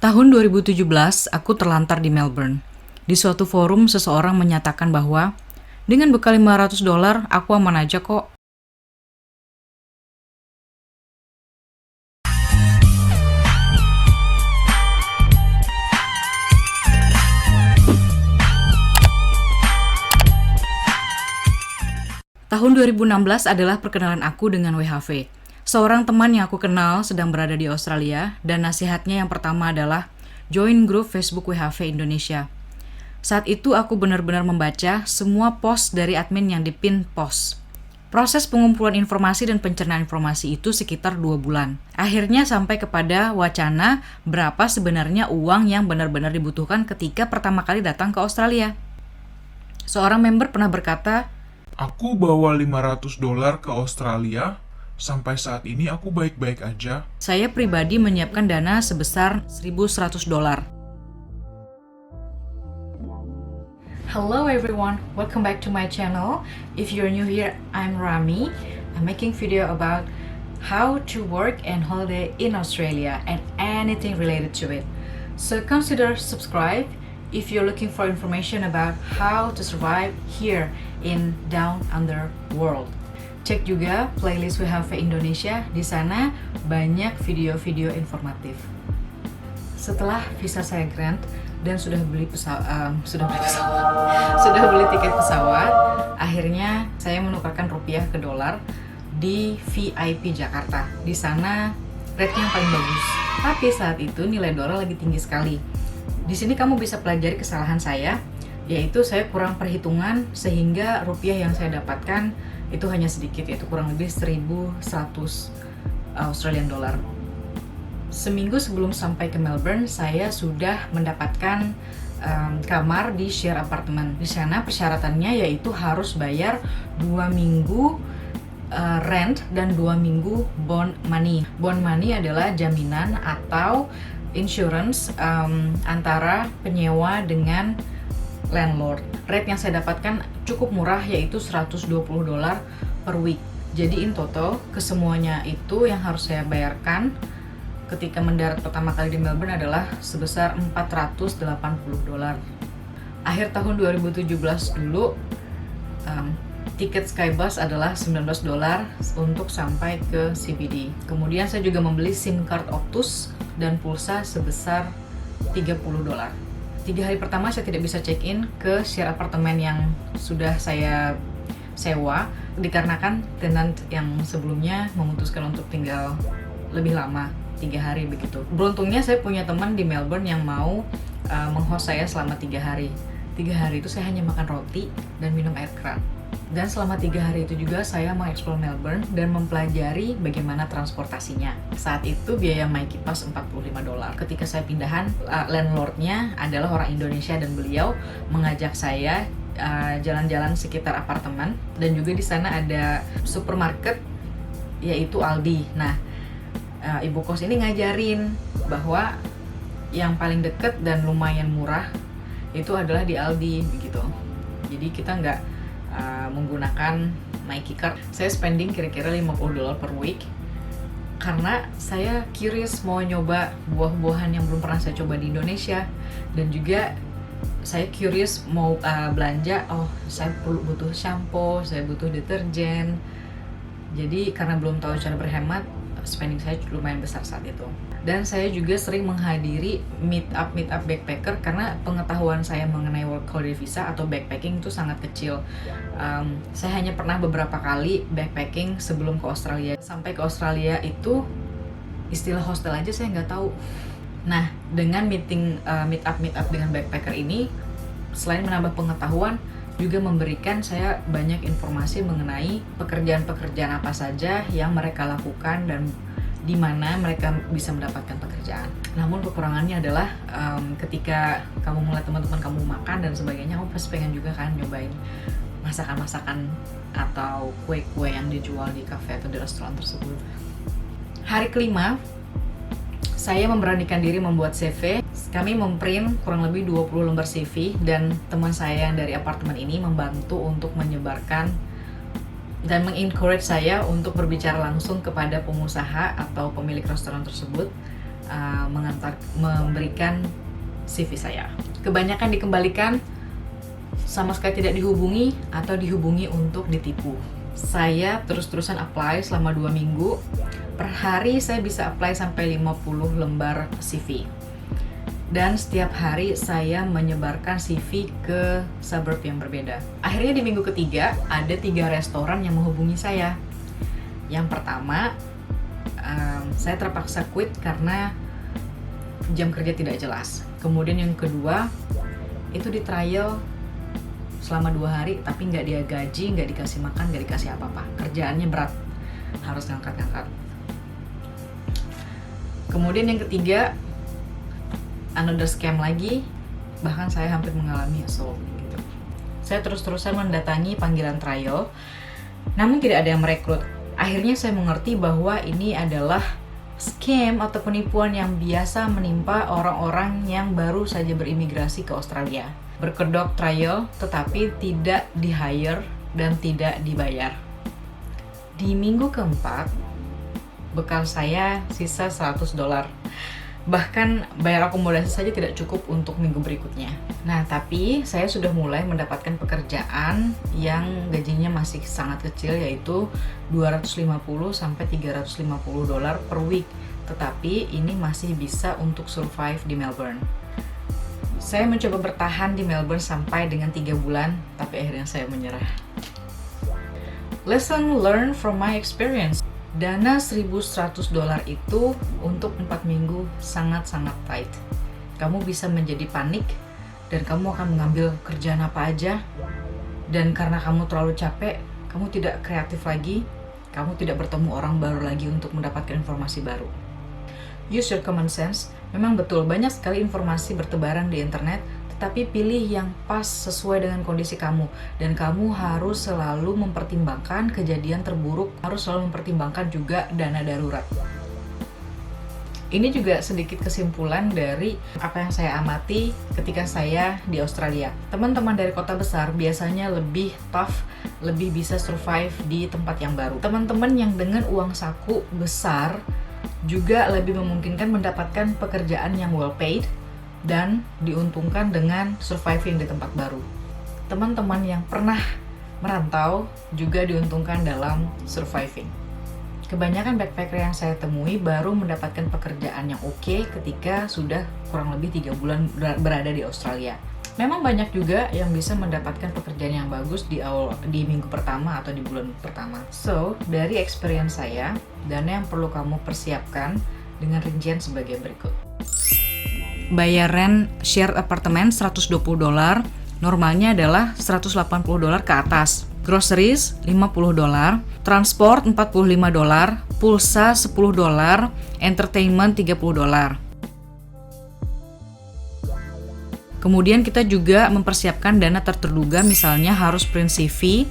Tahun 2017, aku terlantar di Melbourne. Di suatu forum, seseorang menyatakan bahwa dengan bekal $500, aku aman aja kok. Tahun 2016 adalah perkenalan aku dengan WHV. Seorang teman yang aku kenal sedang berada di Australia dan nasihatnya yang pertama adalah join grup Facebook WHV Indonesia. Saat itu aku benar-benar membaca semua post dari admin yang dipin post. Proses pengumpulan informasi dan pencernaan informasi itu sekitar 2 bulan. Akhirnya sampai kepada wacana berapa sebenarnya uang yang benar-benar dibutuhkan ketika pertama kali datang ke Australia. Seorang member pernah berkata, Aku bawa $500 ke Australia. Sampai saat ini aku baik-baik aja. saya pribadi menyiapkan dana sebesar $1.100. Hello everyone, welcome back to my channel. If you're new here, I'm Rami. I'm making video about how to work and holiday in Australia and anything related to it. So consider subscribe if you're looking for information about how to survive here in Down Under world. Cek juga playlist WHV Indonesia, di sana banyak video-video informatif. Setelah visa saya grant dan sudah beli tiket pesawat, akhirnya saya menukarkan rupiah ke dolar di VIP Jakarta. Di sana rate-nya yang paling bagus. Tapi saat itu nilai dolar lagi tinggi sekali. Di sini kamu bisa pelajari kesalahan saya, yaitu saya kurang perhitungan sehingga rupiah yang saya dapatkan itu hanya sedikit, yaitu kurang lebih 1.100 Australian dollar. Seminggu sebelum sampai ke Melbourne, saya sudah mendapatkan kamar di share apartemen. Di sana persyaratannya yaitu harus bayar 2 minggu rent dan 2 minggu bond money. Bond money adalah jaminan atau insurance antara penyewa dengan landlord. Rate yang saya dapatkan cukup murah, yaitu $120 per week. Jadi in total kesemuanya itu yang harus saya bayarkan ketika mendarat pertama kali di Melbourne adalah sebesar $480. Akhir tahun 2017 dulu, tiket Skybus adalah $19 untuk sampai ke CBD. Kemudian saya juga membeli SIM card Optus dan pulsa sebesar $30. 3 hari pertama saya tidak bisa check-in ke share apartemen yang sudah saya sewa dikarenakan tenant yang sebelumnya memutuskan untuk tinggal lebih lama, 3 hari begitu. Beruntungnya saya punya teman di Melbourne yang mau menghost saya selama 3 hari. 3 hari itu saya hanya makan roti dan minum air keran. Dan selama 3 hari itu juga saya mengeksplor Melbourne dan mempelajari bagaimana transportasinya. Saat itu biaya MyKipas $45. Ketika saya pindahan, landlordnya adalah orang Indonesia dan beliau mengajak saya jalan-jalan sekitar apartemen, dan juga di sana ada supermarket yaitu Aldi. Nah, ibu kos ini ngajarin bahwa yang paling deket dan lumayan murah itu adalah di Aldi begitu. Jadi kita nggak menggunakan MyKiCard. Saya spending kira-kira $50 per week karena saya curious mau nyoba buah-buahan yang belum pernah saya coba di Indonesia, dan juga saya curious mau belanja. Saya butuh shampoo, saya butuh deterjen. Jadi karena belum tahu cara berhemat, spending saya lumayan besar saat itu. Dan saya juga sering menghadiri meet up backpacker karena pengetahuan saya mengenai work holiday visa atau backpacking itu sangat kecil. Saya hanya pernah beberapa kali backpacking sebelum ke Australia. Sampai ke Australia itu istilah hostel aja saya nggak tahu. Nah, dengan meet up dengan backpacker ini, selain menambah pengetahuan, juga memberikan saya banyak informasi mengenai pekerjaan-pekerjaan apa saja yang mereka lakukan dan di mana mereka bisa mendapatkan pekerjaan. Namun kekurangannya adalah ketika kamu melihat teman-teman kamu makan dan sebagainya, kamu pasti pengen juga kan nyobain masakan-masakan atau kue-kue yang dijual di kafe atau di restoran tersebut. Hari kelima, saya memberanikan diri membuat CV. Kami memprint kurang lebih 20 lembar CV, dan teman saya yang dari apartemen ini membantu untuk menyebarkan dan mengencourage saya untuk berbicara langsung kepada pengusaha atau pemilik restoran tersebut memberikan CV saya. Kebanyakan dikembalikan, sama sekali tidak dihubungi, atau dihubungi untuk ditipu. Saya terus-terusan apply selama 2 minggu. Per hari saya bisa apply sampai 50 lembar CV. Dan setiap hari saya menyebarkan CV ke suburb yang berbeda. Akhirnya di minggu ketiga ada 3 restoran yang menghubungi saya. Yang pertama, saya terpaksa quit karena jam kerja tidak jelas. Kemudian yang kedua, itu di trial selama 2 hari, tapi nggak dia gaji, nggak dikasih makan, nggak dikasih apa-apa. Kerjaannya berat, harus ngangkat-ngangkat. Kemudian yang ketiga, another scam lagi, bahkan saya hampir mengalami assault gitu. Saya terus-terusan mendatangi panggilan trial, namun tidak ada yang merekrut. Akhirnya saya mengerti bahwa ini adalah scam atau penipuan yang biasa menimpa orang-orang yang baru saja berimigrasi ke Australia. Berkedok trial tetapi tidak di-hire dan tidak dibayar. Di minggu keempat, bekal saya sisa $100. Bahkan bayar akomodasi saja tidak cukup untuk minggu berikutnya. Nah, tapi saya sudah mulai mendapatkan pekerjaan yang gajinya masih sangat kecil, yaitu $250 sampai $350 per week. Tetapi ini masih bisa untuk survive di Melbourne. Saya mencoba bertahan di Melbourne sampai dengan 3 bulan, tapi akhirnya saya menyerah. Lesson learned from my experience. Dana $1.100 itu untuk 4 minggu sangat-sangat tight. Kamu bisa menjadi panik dan kamu akan mengambil kerjaan apa aja. Dan karena kamu terlalu capek, kamu tidak kreatif lagi, kamu tidak bertemu orang baru lagi untuk mendapatkan informasi baru. Use your common sense. Memang betul banyak sekali informasi bertebaran di internet, tetapi pilih yang pas sesuai dengan kondisi kamu. Dan kamu harus selalu mempertimbangkan kejadian terburuk, harus selalu mempertimbangkan juga dana darurat. Ini juga sedikit kesimpulan dari apa yang saya amati ketika saya di Australia. Teman-teman dari kota besar biasanya lebih tough, lebih bisa survive di tempat yang baru. Teman-teman yang dengan uang saku besar juga lebih memungkinkan mendapatkan pekerjaan yang well paid dan diuntungkan dengan surviving di tempat baru. Teman-teman yang pernah merantau juga diuntungkan dalam surviving. Kebanyakan backpacker yang saya temui baru mendapatkan pekerjaan yang oke ketika sudah kurang lebih 3 bulan berada di Australia. Memang banyak juga yang bisa mendapatkan pekerjaan yang bagus di minggu pertama atau di bulan pertama. So, dari experience saya, dana yang perlu kamu persiapkan dengan rincian sebagai berikut. Bayar rent shared apartemen $120, normalnya adalah $180 ke atas. Groceries $50, transport $45, pulsa $10, entertainment $30. Kemudian kita juga mempersiapkan dana terduga, misalnya harus print CV,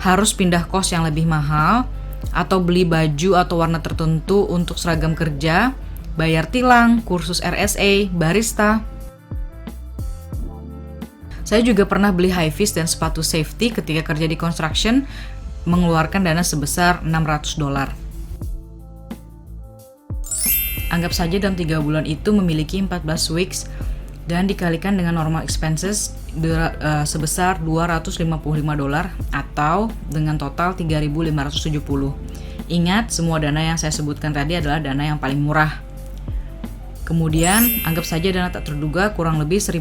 harus pindah kos yang lebih mahal, atau beli baju atau warna tertentu untuk seragam kerja, bayar tilang, kursus RSA, barista. Saya juga pernah beli high vis dan sepatu safety ketika kerja di construction, mengeluarkan dana sebesar $600. Anggap saja dalam 3 bulan itu memiliki 14 weeks dan dikalikan dengan normal expenses sebesar $255 atau dengan total $3.570. Ingat, semua dana yang saya sebutkan tadi adalah dana yang paling murah. Kemudian, anggap saja dana tak terduga kurang lebih $1.000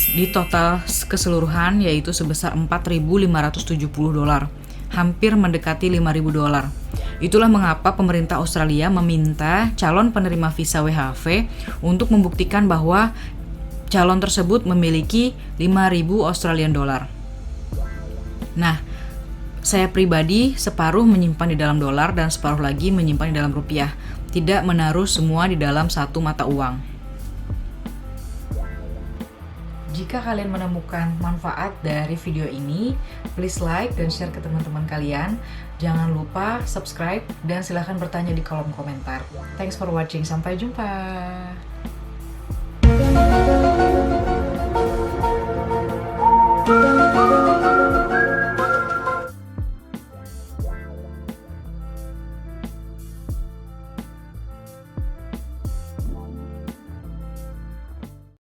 di total keseluruhan, yaitu sebesar $4.570, hampir mendekati $5.000. Itulah mengapa pemerintah Australia meminta calon penerima visa WHV untuk membuktikan bahwa calon tersebut memiliki $5.000 Australian dollar. Nah, saya pribadi separuh menyimpan di dalam dolar dan separuh lagi menyimpan di dalam rupiah, tidak menaruh semua di dalam satu mata uang. Jika kalian menemukan manfaat dari video ini, please like dan share ke teman-teman kalian. Jangan lupa subscribe dan silahkan bertanya di kolom komentar. Thanks for watching, sampai jumpa.